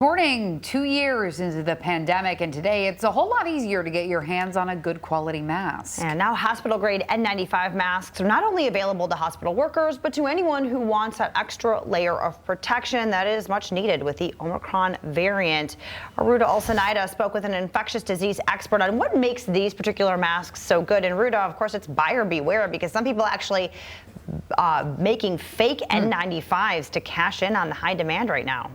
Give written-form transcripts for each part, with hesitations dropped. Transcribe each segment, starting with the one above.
Morning, 2 years into the pandemic, and today it's a whole lot easier to get your hands on a good quality mask. And now hospital-grade N95 masks are not only available to hospital workers, but to anyone who wants that extra layer of protection that is much needed with the Omicron variant. Ruda Alsinaida spoke with an infectious disease expert on what makes these particular masks so good. And Ruda, of course, it's buyer beware because some people actually making fake N95s to cash in on the high demand right now.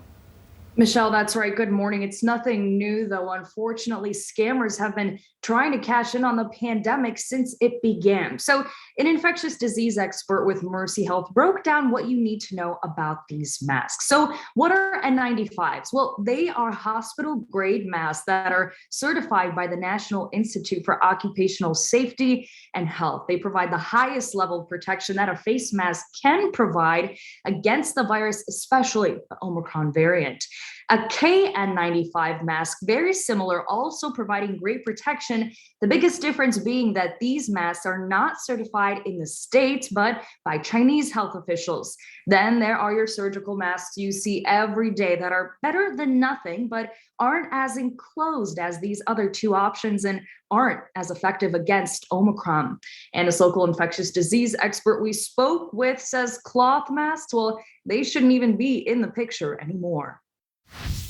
Michelle, that's right. Good morning. It's nothing new, though. Unfortunately, scammers have been trying to cash in on the pandemic since it began. So an infectious disease expert with Mercy Health broke down what you need to know about these masks. So what are N95s? Well, they are hospital grade masks that are certified by the National Institute for Occupational Safety and Health. They provide the highest level of protection that a face mask can provide against the virus, especially the Omicron variant. A KN95 mask, very similar, also providing great protection. The biggest difference being that these masks are not certified in the States, but by Chinese health officials. Then there are your surgical masks you see every day that are better than nothing, but aren't as enclosed as these other two options and aren't as effective against Omicron. And this local infectious disease expert we spoke with says cloth masks, well, they shouldn't even be in the picture anymore.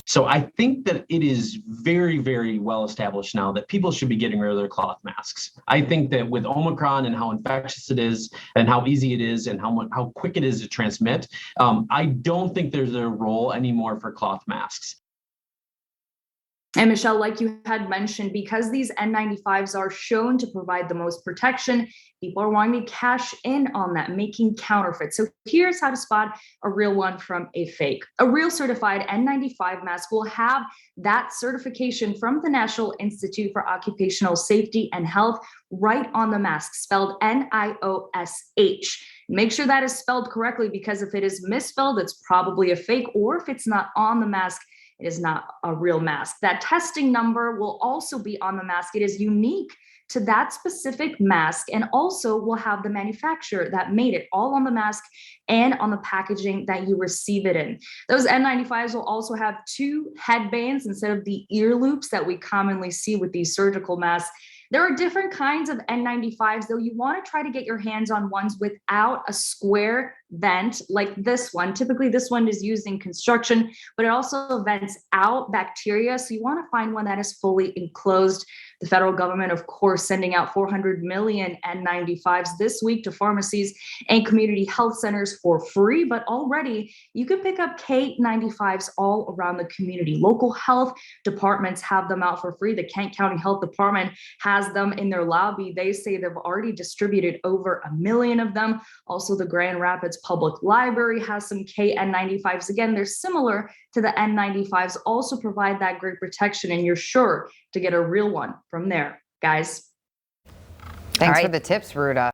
So I think that it is very, very well established now that people should be getting rid of their cloth masks. I think that with Omicron and how infectious it is and how easy it is and how quick it is to transmit, I don't think there's a role anymore for cloth masks. And Michelle, like you had mentioned, because these N95s are shown to provide the most protection, people are wanting to cash in on that, making counterfeits. So here's how to spot a real one from a fake. A real certified N95 mask will have that certification from the National Institute for Occupational Safety and Health right on the mask, spelled NIOSH. Make sure that is spelled correctly, because if it is misspelled, it's probably a fake, or if it's not on the mask, it is not a real mask. That testing number will also be on the mask. It is unique to that specific mask, and also will have the manufacturer that made it all on the mask and on the packaging that you receive it in. Those N95s will also have two headbands instead of the ear loops that we commonly see with these surgical masks. There are different kinds of N95s, though. You want to try to get your hands on ones without a square vent like this one. Typically, this one is used in construction, but it also vents out bacteria. So you want to find one that is fully enclosed. The federal government, of course, sending out 400 million N95s this week to pharmacies and community health centers for free. But already you can pick up K95s all around the community. Local health departments have them out for free. The Kent County Health Department has them in their lobby. They say they've already distributed over 1 million of them. Also, the Grand Rapids Public Library has some KN95s. Again, they're similar to the N95s, also provide that great protection, and you're sure to get a real one from there, guys. Thanks for the tips, Ruda.